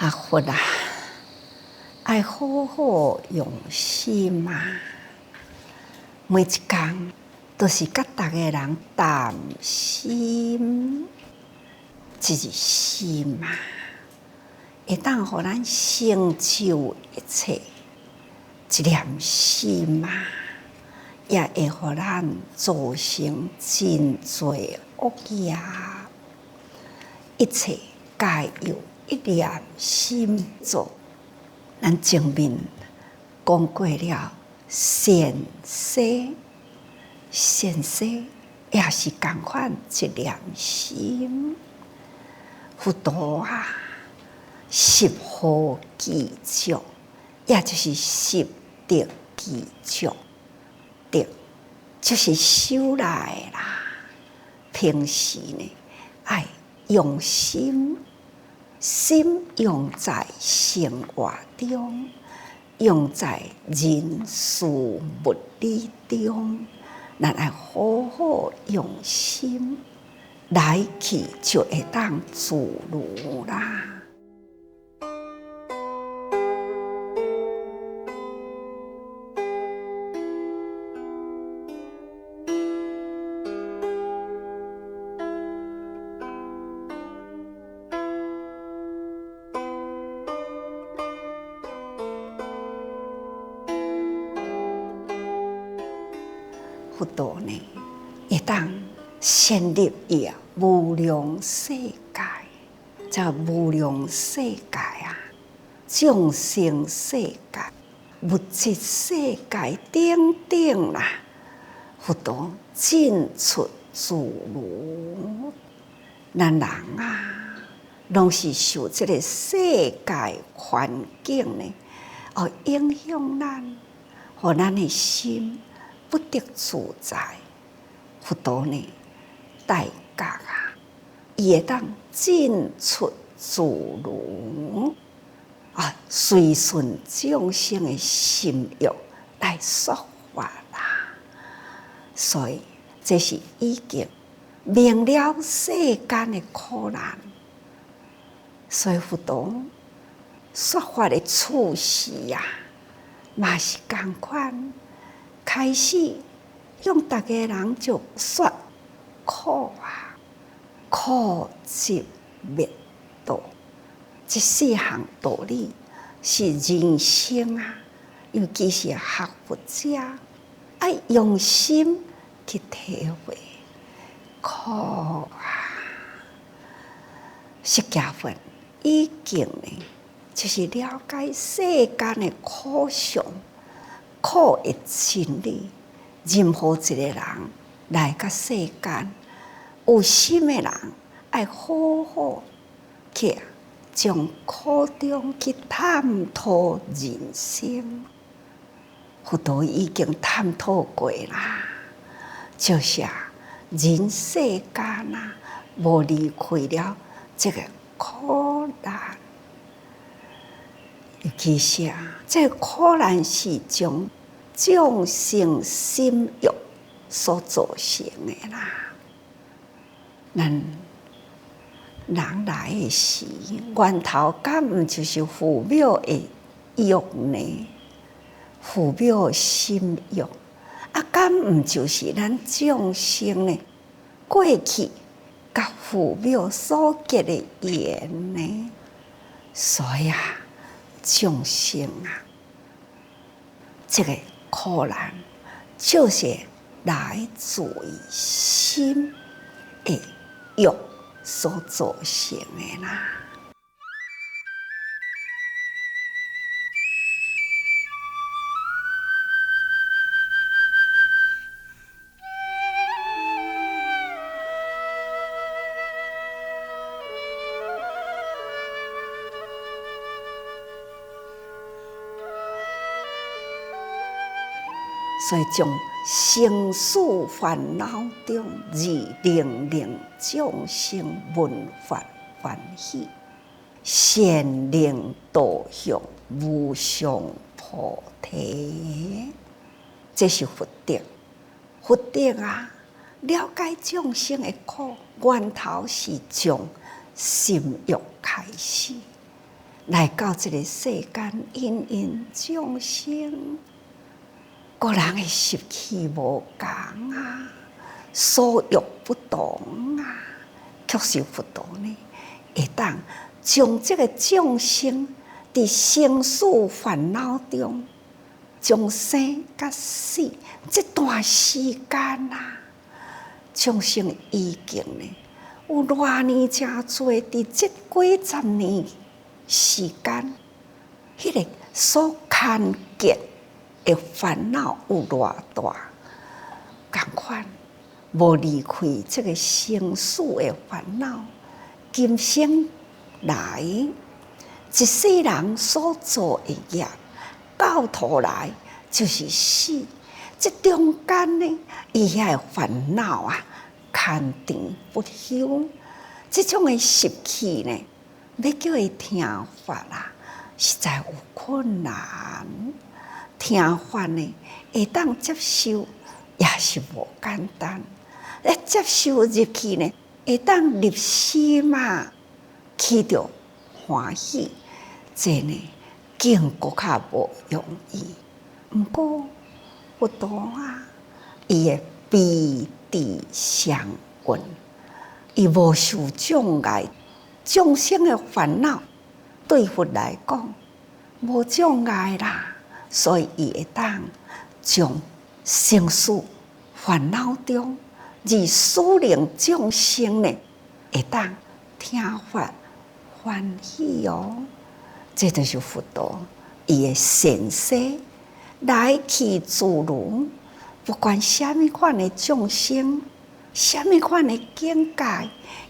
佛啊，爱好好用心嘛。每一天都是甲大家人谈心，一心嘛，会当互咱成就一切。一念心嘛，也会互咱造成真侪恶业。一切皆由一念心造。咱前面讲过了善世，善世也是同款一念心。佛陀啊，十好具足，也就是十德具足。德就是修来啦。平时呢，爱用心，心用在生活中，用在人事物理中，咱爱好好用心，来去就会当自如啦。佛陀呢，会当建立伊无量世界，叫无量世界啊，众生世界、物质世界等等啦，佛陀进出自如。咱人啊，拢是受这个世界环境呢，影响咱，互咱的心不得自在。佛陀呢，大觉啊，伊会当进出自如啊，随顺众生的心欲来说法啦。所以这是已经明了世间的苦难。所以佛陀说法的处事啊，嘛是同款。开始用大家人就说苦啊，苦集灭道，这四项道理是人生啊，尤其是学佛者爱用心去体会苦啊。释迦佛已经呢，就是了解世间的苦相。苦的真理，任何一个人来到世间，有心的人爱好好去从苦中去探讨人生。佛陀已经探讨过啦，就是人世间啊，无离开了这个苦难。尤其是这苦难是从众生心欲所造成的啦。咱人来的时，源头敢毋就是父母的欲呢？父母的心欲敢毋就是咱众生呢过去甲父母所结的缘呢？所以众生这个苦难就是来自于心的欲所造成的啦。所以从生死烦恼中令众生闻法欢喜，善令导向无上菩提。这是佛德。佛德了解众生的苦，源头是从心欲开始。来到这个世间，芸芸众生，个人的习气无同啊，所欲不同啊，却是佛陀呢，会当将这个众生伫生死烦恼中，从生到死这段时间啊，众生已经呢有偌年真多，伫这几十年时间，迄个所看见的烦恼有偌大，同款无离开这个生死的烦恼，今生来一世人所做的业，到头来就是死。这中间呢，伊遐的烦恼啊，牵缠不休。这种的习气呢，要叫伊听法啊，实在有困难。听法呢，会当接受，也是无简单。接受入去呢，会当入心嘛，起着欢喜，这呢，更搁较无容易。毋过佛陀啊，伊的彼地相运，伊无受障碍，众生的烦恼对佛来讲无障碍啦，所以伊会当将生死烦恼中，而使令众生呢会当听法欢喜哦。这就是佛陀伊的善世来去自如，不管什么款的众生，什么款的境界，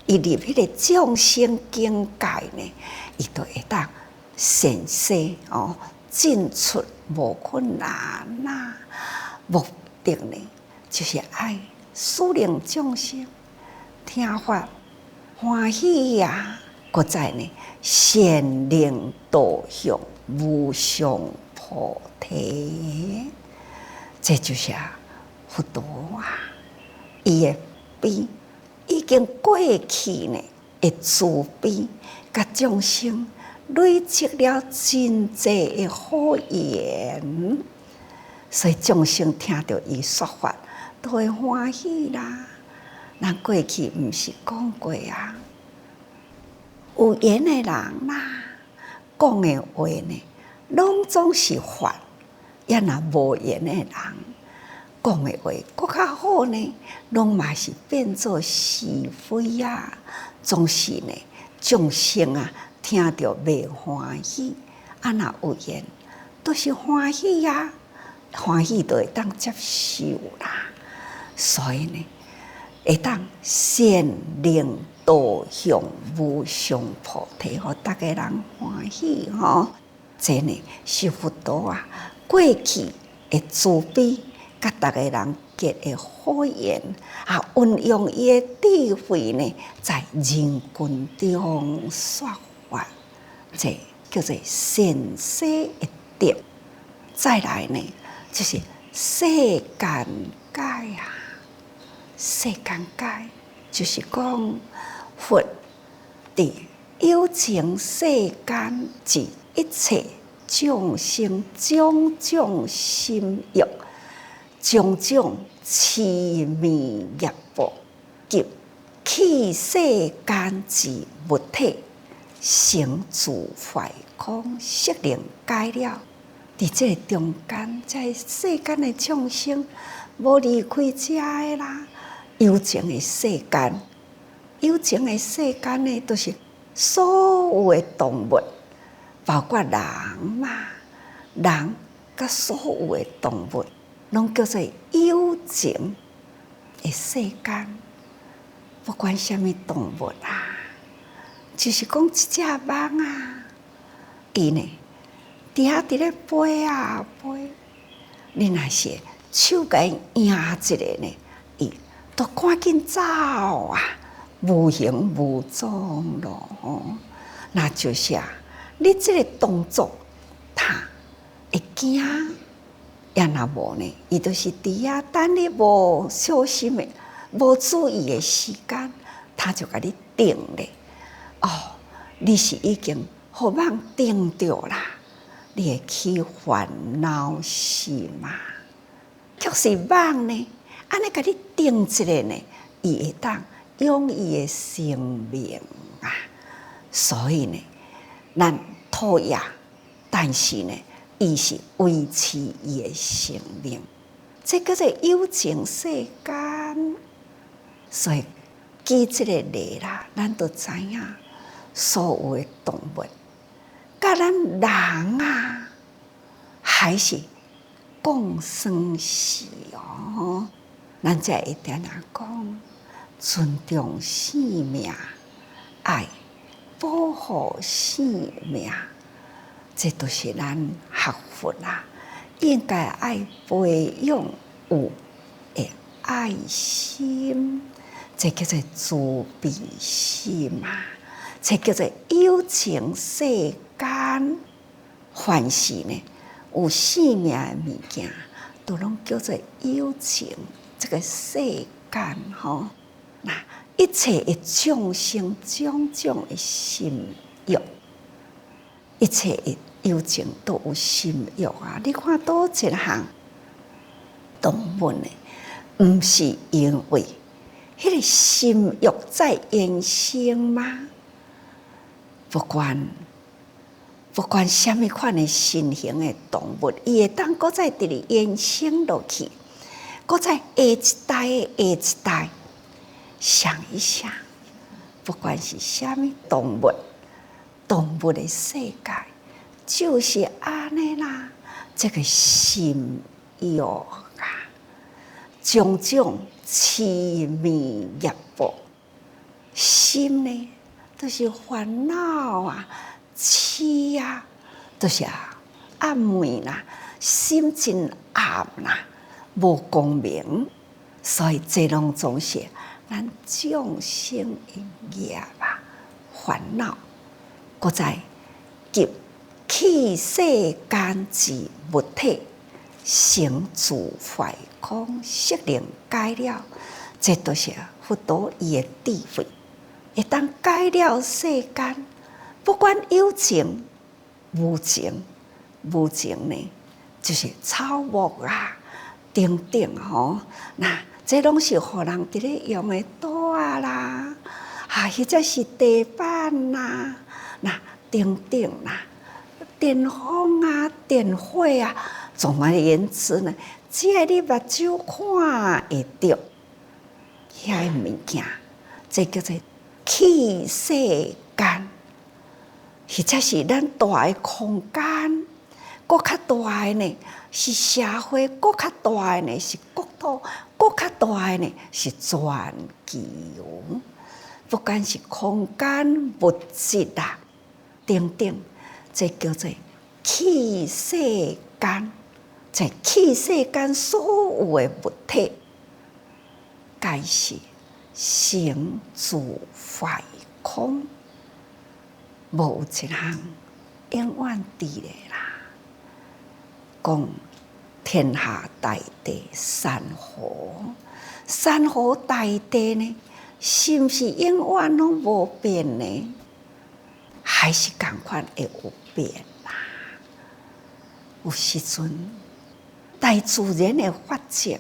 伊入迄个众生境界呢，伊都会当善世哦，进出无困难呐。目的呢，就是爱使令众生听法欢喜呀，搁再呢，显灵导向无上菩提。这就是佛陀啊，伊的悲已经过去呢的慈悲，甲众生累积了真济的好言，所以众生听到伊说法，都会欢喜啦。咱过去毋是讲过啊，有缘的人啦，讲的话呢，拢总是法；也若无缘的人，讲的话搁较好呢，拢嘛是变作是非啊。总是呢，众生啊，听着袂欢喜，啊，若有缘，都是欢喜啊，欢喜就会当接受啦。所以呢，会当显灵导向无上菩提，互大家人欢喜吼。这呢是佛陀啊过去的慈悲，甲大家人结的好缘啊，运用伊的智慧呢，在人群中说法，这叫做善世一德。再来呢，就是世间解啊。世间解就是讲佛伫有情世间之一切众生种种心欲、种种痴迷业报，及去世间之物体，成自坏空，悉令解了。伫这中间，在世间的众生，无离开遮的啦。有情的世间，有情的世间呢，都是所有的动物，包括人嘛，人甲所有的动物，拢叫做有情的世间。不管什么动物啊，就是讲一只猫啊，伊呢，伫遐伫咧飞啊飞，你若是手甲伊压一下呢，伊都赶紧走啊，无形无踪咯。那就是你这个动作，他会惊，也若无呢，伊就是伫遐等你无小心的、无注意的时间，他就甲你定咧。哦，你是已经互网定着啦，你会起烦恼是吗？却是网呢，安尼甲你定一个呢，伊会当用伊的生命啊。所以呢，咱讨厌，但是呢，伊是维持伊的生命，这叫做有情世间。所以记这个例啦，咱都知影，所有的动物，甲咱人啊，还是共生死哦。咱才会定定讲，尊重生命，爱保护生命，这都是咱学佛啦，应该爱培养有的爱心，这叫做慈悲心嘛，这叫做有情世间。凡是呢有生命的物件，都拢叫做有情。这个世间吼，那一切的众生种种的心欲，一切的有情都有心欲啊！你看多一项动物呢，毋是因为迄个心欲在衍生吗？不管什么款的新型的动物，伊会当搁再伫咧衍生落去，搁再下一代的下一代。想一想，不管是什么动物，动物的世界就是安尼啦。这个心欲啊，种种痴迷业报，心呢都是烦恼啊。痴啊，就是暗昧啦，心真暗啦，无光明，所以这拢总是咱众生的业啊，烦恼。搁再及气世间之物体，成自坏空，识能解了，这都是佛陀伊的智慧，会当解了世间。不管有情无情，无情呢就是草木啊，等等吼。那这拢是互人伫咧用的刀啊啦，或者是地板啦，那等等啦，电风啊、电火啊，总而言之呢，只要你目睭看会到，遐个物件，这叫做气世间。或者是咱大的空间，搁较大的呢是社会，搁较大的呢是国土，搁较大的呢是全球。不管是空间、物质啊等等，这叫做气世间。在气世间所有的物体，皆是成自坏空。无一项永远伫咧啦。讲天下大地山河，山河大地呢，是毋是永远拢无变呢？还是共款会有变啦？有时阵，大自然的法则，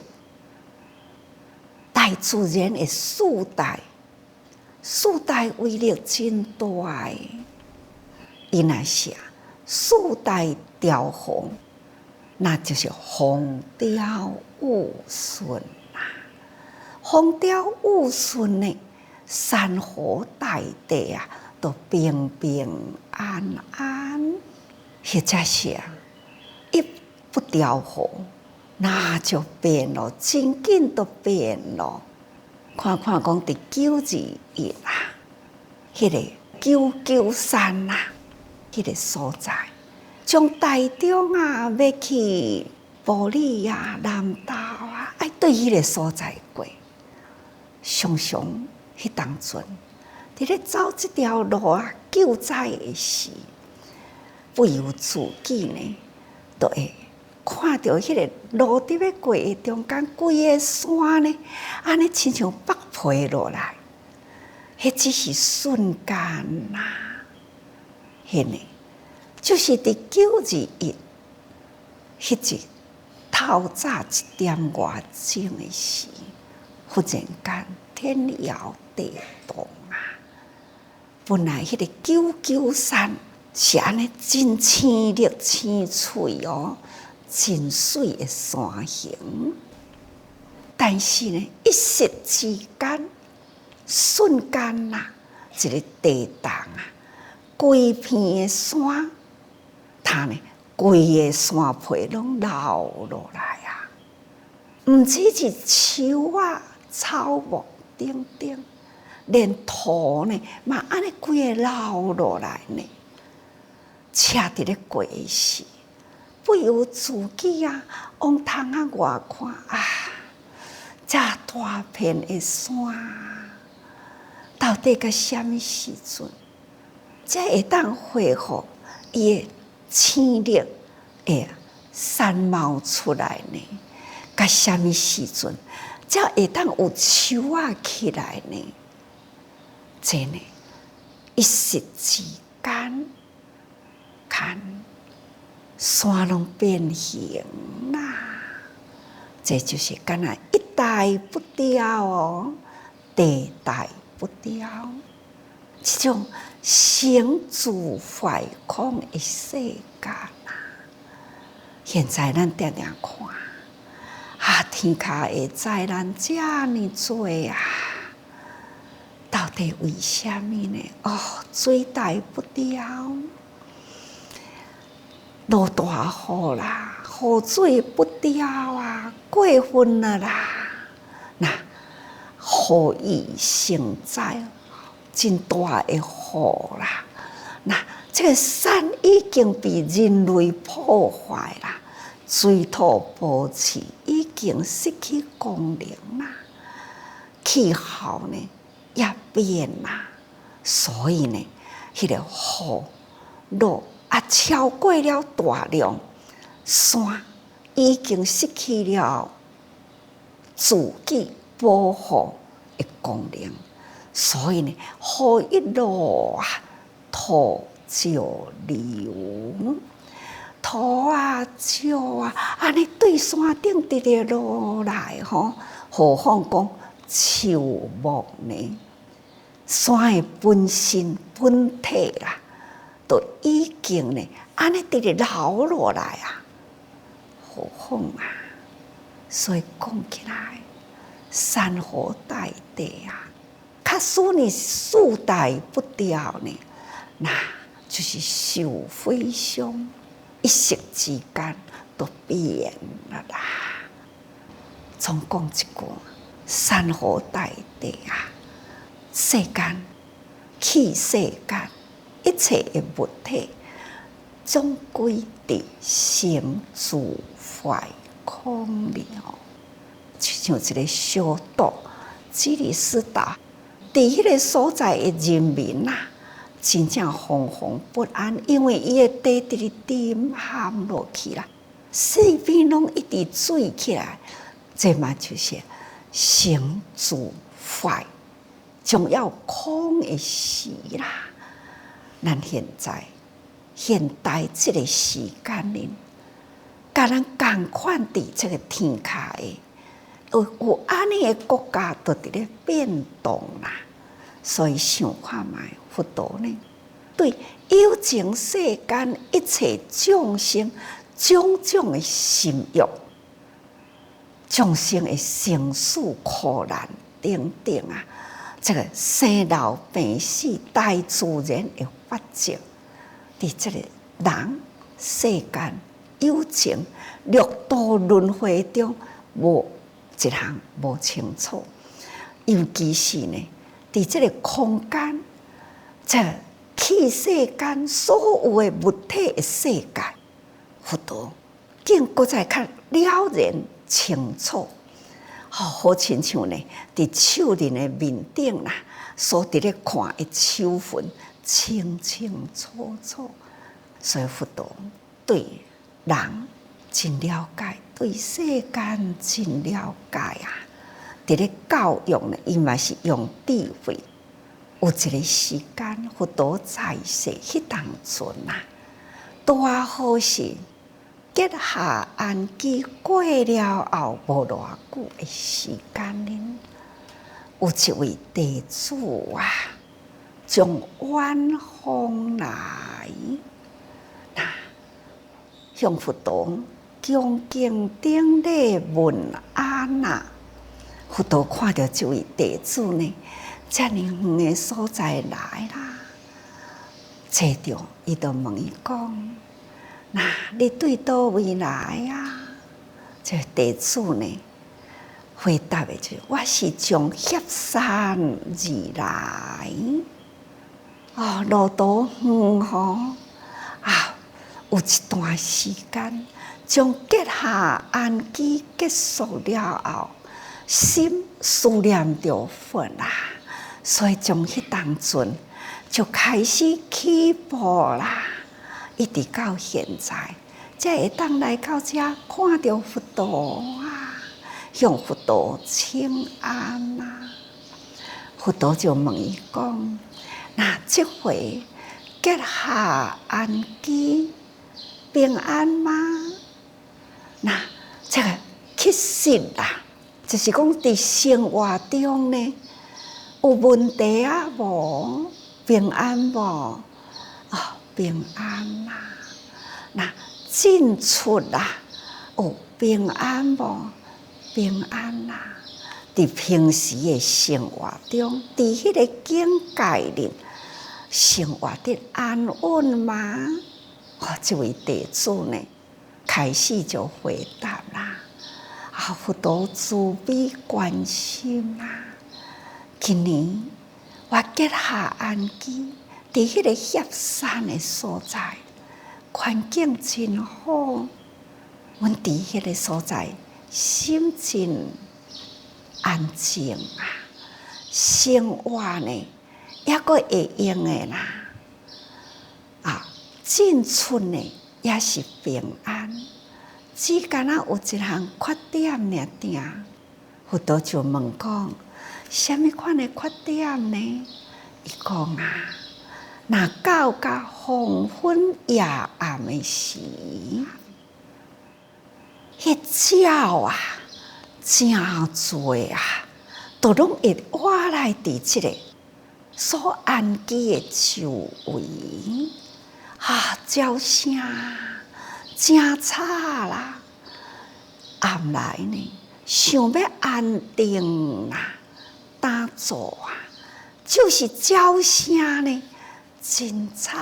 大自然的四大威力真大诶。伊若是四大调风，那就是风调雨顺啦。风调雨顺呢，山河大地啊，都平平安安。或者是一不调风，那就变咯，真紧都变咯。看讲伫921啦，迄个993山啦。迄个所在，从台中啊，要去埔里啊、南投啊，爱对迄个所在过。常常迄当阵，伫咧走这条路啊，救灾的时，不由自己呢，都会看到迄个路伫要过的中间，规个山呢，安尼亲像剥皮落来，迄只是瞬间呐。现的，就是伫921迄日透早1点外钟的时，忽然间天摇地动啊！本来迄个993是安尼真青绿青翠哦，真水的山形，但是呢，一夕之间，瞬间啦，一个地动啊，规片的山，它呢，规个山皮拢流落来啊！毋只是树啊、草木等等，连土呢，嘛安尼规个流落来呢。车伫咧过时，不由自己啊，往窗仔外看啊，这大片的山，到底到什么时阵，才会当恢复伊的青绿会山冒出来呢？到什么时阵，才会当有树啊起来呢？真的，一夕之间。看，山拢变形啦，这就是敢若一代不掉哦，地代不掉，这种生住坏空的世界啦。现在咱定定看，啊，天下的灾难这么多啊，到底为什么呢？哦，水代不掉。落大雨啦，雨水不掉啊，过分了啦！那雨雨成灾，真大的雨啦！那这个山已经被人类破坏啦，水土保持已经失去功能啦，气候呢也变啦，所以呢，迄个雨落。啊，超过了大量，山已经失去了自己保护的功能，所以呢，雨一落啊，土就流，土啊石啊，安尼对山顶直直落来吼，何况讲树木呢？山的本身本体啦。都已经呢，安尼直直流落来啊，何况啊！所以讲起来，山河大地啊，假使呢四代不掉呢，那就是受非常，一夕之间都变了啦。总讲一句，山河大地啊，世间气世间。一切的物体总归伫生住坏空了，就像一个小岛，基里斯岛，伫迄个所在的人民啊，真正惶惶不安，因为伊的地直直沉陷落去啦，四边拢一直水起来，这嘛就是生住坏，将要空的时啦。咱现代这个时间呢，甲咱共款伫这个天下的，有安尼的国家都伫咧变动啦。所以想看卖佛陀呢，对有情世间一切众生种种的心欲，众生的生死苦难等等啊，这个生老病死大自然的法则，伫这个人世间有情六道轮回中，无一项无清楚。尤其是呢，伫这个空间，这气世间所有的物体的世界，佛陀竟搁再较了然清楚。好亲像呢，伫手人的面顶啦，所伫咧看的手痕清清楚楚。所以佛陀对人真了解，对世间真了解啊！伫咧教育呢，伊嘛是用智慧，有一个时间，佛陀在世迄当阵啊，大好是结下安基过了后无偌久的时间呢，有一位弟子啊，从远方来，向佛陀恭敬顶礼问安啊。佛陀看到这位弟子呢，遮尔远的所在来啦，找着伊就问伊讲：那你对倒位来啊？这弟子呢，回答的就我是从协山而来。哦，路途远吼啊，有一段时间，从结下安基结束了后，心思念着佛啦，所以从迄当阵就开始起步啦，一直到现在，才会当来到遮看到佛陀啊，向佛陀请安啊。佛陀就问伊讲：那这回结下安基平安吗？那这个其实啦，就是讲伫生活中呢，有问题啊无？平安无？哦，平安啦。那进出啦，哦，平安无？平安啦。伫平时的生活中，伫迄个境界里，生活得安稳吗？哦，这位弟子呢，开始就回答啦。啊，佛陀慈悲关心啦。今年我结下安基，伫迄个协山的所在，环境真好。阮伫迄个所在，心真安静啊，生活呢也阁会用的啦。啊，进出呢也是平安，只干那有一项缺点尔定。佛陀就问讲：什么款的缺点呢？伊讲啊，若到黄昏夜暗的时，迄鸟啊，真多啊，都拢会活来伫即个所安基的周围啊，鸟声真吵啦。暗来呢，想要安定啦，打坐啊，就是鸟声呢，真吵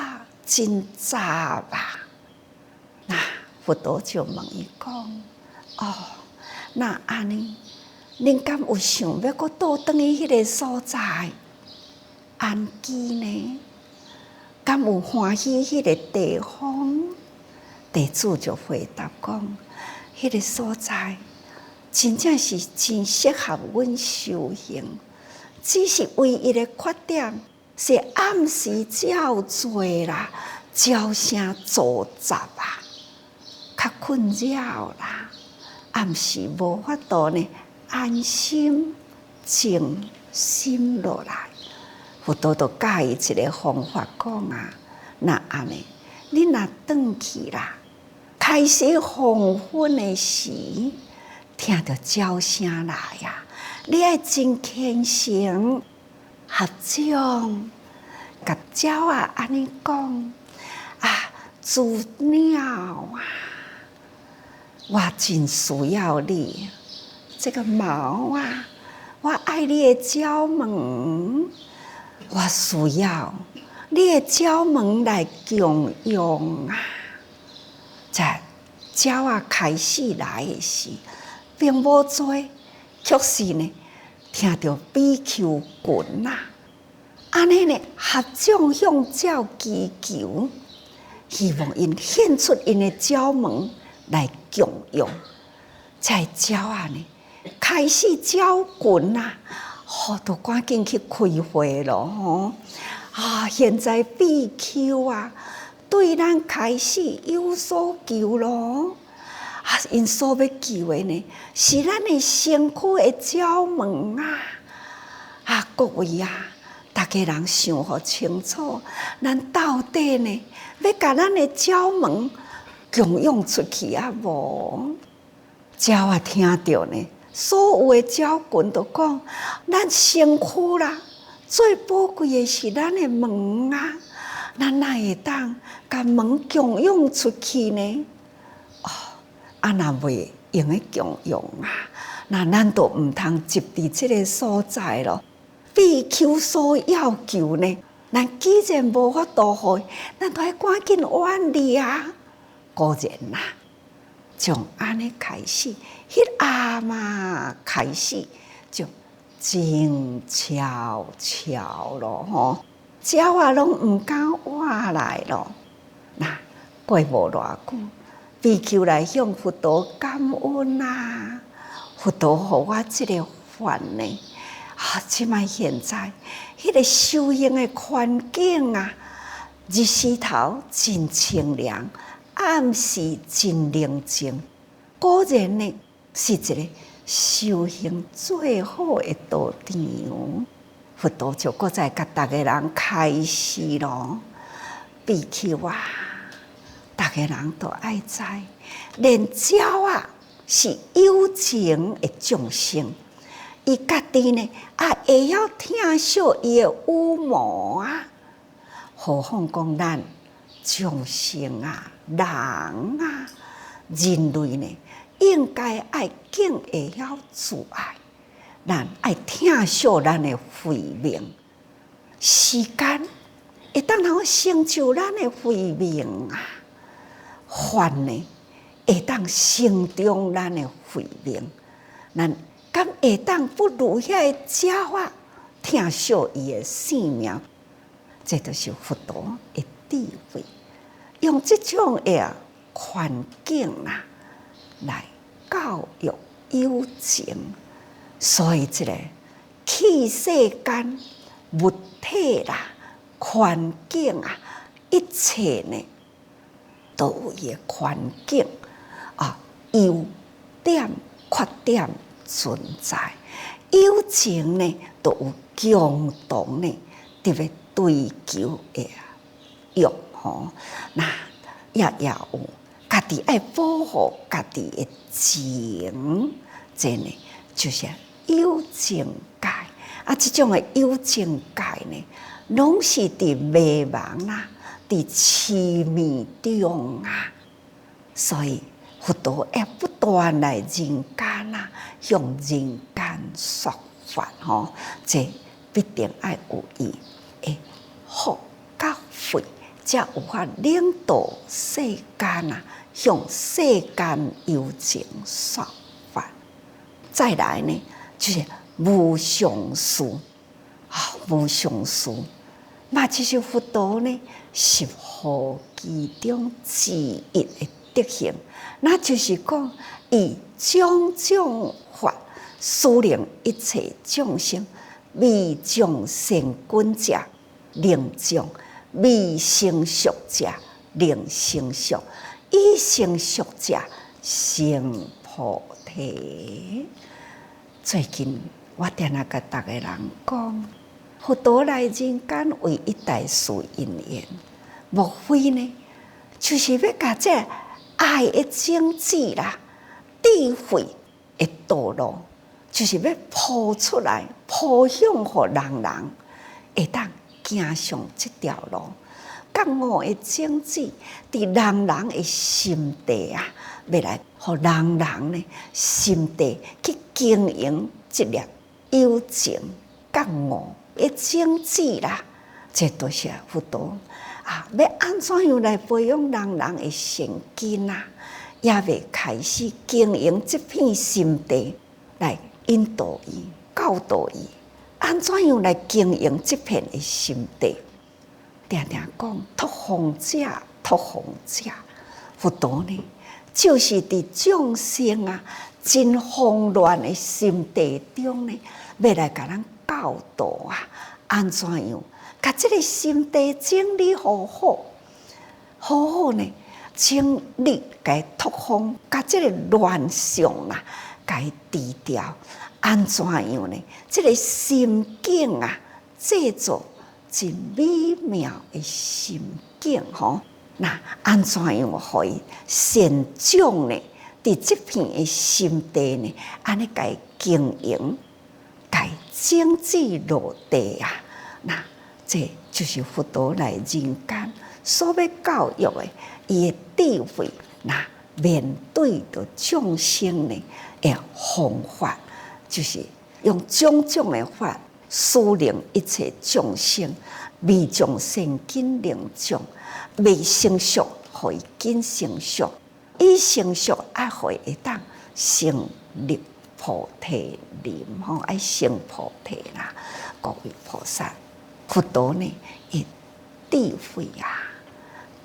真杂啊。那佛陀就问伊讲：哦，那安尼，恁敢有想要阁倒转去迄个所在安基呢？敢有欢喜迄个地方？弟子就回答讲：迄个所在真正是真适合阮修行，只是唯一的缺点是暗时较多啦，鸟声嘈杂啊，较困扰啦。暗时无法度呢安心静心落来。佛陀就教伊一个方法讲啊，那安尼，你若转去啦，开始黄昏的时，听到鸟声来啊，你爱真虔诚合掌，甲鸟啊安尼讲啊，主鸟啊，我真需要你这个毛啊，我爱你的鸟毛，我需要你的鸟毛来供用啊。在鸟啊开始来的时，并无多，却是呢听到比丘群啊，安尼呢合掌向鸟祈求，希望因献出因的鸟毛来供用。在鸟啊呢开始鸟群啊，都赶紧去开会咯吼！啊，现在比丘啊，对咱开始有所求咯。啊，因所要求的呢，是咱的身躯的鸟毛啊！啊，各位啊，大家人想好清楚，咱到底呢要甲咱的鸟门供养出去啊无？鸟啊听到呢，所有的鸟群都讲：咱身躯啦，最宝贵的是咱的门啊，咱哪会当甲门供养出去呢？啊，若袂用的供养啊，那咱都毋通集伫即个所在咯。必求所要求呢，咱既然无法度互伊，咱都要赶紧远离啊。果然啦，从安尼开始，迄暗嘛开始就静悄悄咯吼，鸟啊拢毋敢活来咯。那过无偌久，比丘来向佛陀感恩啊！佛陀互我即个法呢，即摆现在迄个修行的环境啊，日时头真清凉，暗时真宁静。果然呢，是一个修行最好的道场。佛陀就搁再甲逐个人开示咯，比丘啊！大家人都爱知，连鸟啊是有情的众生，伊家己呢会晓疼惜伊的羽毛啊。何况讲咱众生啊、人啊、人类呢，应该爱敬会晓自爱，咱爱疼惜咱的慧命，时间会当通成就咱的慧命啊。法呢，会当成中咱的慧命，咱敢会当不如遐个鸟啊，疼惜伊的性命？这就是佛陀的智慧，用这种的环境啦，来教育有情。所以这个气世间物体啦、环境啊，一切呢，都有伊的环境啊，优点、缺点存在。有情呢，都有共同呢，特别追求的欲吼。那也有家己爱保护家己的情，这呢就是有情界啊。这种的有情界呢，拢是伫迷茫啦。伫痴迷中啊，所以佛陀要不断来人间啊，向人间说法吼，这必定要有伊的福甲慧，才有法领导世间啊，向世间有情说法。再来呢，就是无上师无上师。嘛，其实佛陀呢是护其中之一的德行，那就是讲以种种法施令一切众生，未将善根者令将，未成熟者令成熟，已成熟者成菩提。最近我定甲逐个人讲。佛陀来人间为一大事因缘，莫非呢？就是要把这爱的种子啦、智慧的道路，就是要铺出来，铺向互人人会当行上这条路。觉悟的种子伫人人的心底啊，要来互人人呢心底去经营这粒有情觉悟的种子啦，这都是佛陀啊！要安怎样来培养人人的善根啊？也要开始经营这片心地，来引导伊、教导伊，安怎样来经营这片的心地？常常讲托风者，托风者，佛陀呢，就是伫众生啊真慌乱的心地中呢，要来甲咱教导啊，安怎样？甲这个心地整理好好，好好呢，整理甲托风，甲这个乱象啊，甲治掉，安怎样呢？这个心境啊，制作真美妙的心境吼。那安怎样可以善种呢？伫这片的心地呢，安尼甲伊经营，甲伊整治落地啊！那这就是佛陀来人间所要教育的，伊的智慧。那面对着众生呢的方法，就是用种种的法，使令一切众生未种善根能种，未成熟，互伊紧成熟。伊成熟爱互伊会当成立菩提林吼，爱成菩提啦。各位菩萨，佛陀呢，伊智慧啊，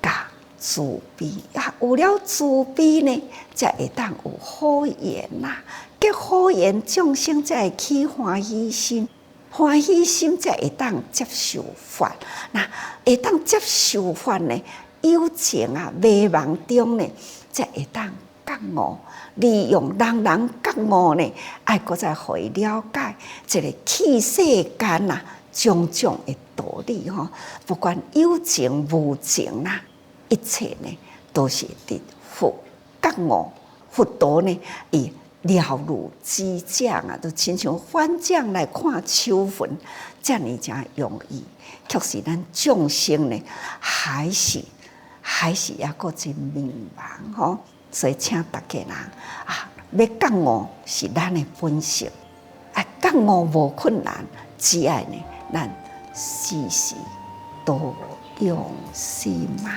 甲慈悲啊，有了慈悲呢，才会当有好言呐。结好言，众生才会起欢喜心，欢喜心才会当接受法。那会当接受法呢，有情啊，迷茫中呢，才会当觉悟，利用人人觉悟呢，爱搁再互伊了解这个气世间呐，种种的道理吼，不管有情无情啦，一切呢都是伫佛觉悟。佛陀呢，伊了如指掌啊，都亲像反掌来看秋分，遮尔正容易。却是咱众生呢，还是抑个真迷茫吼。所以请大家人啊，要觉悟是咱的本性，啊，觉悟无困难，只爱呢，咱时时多用心嘛。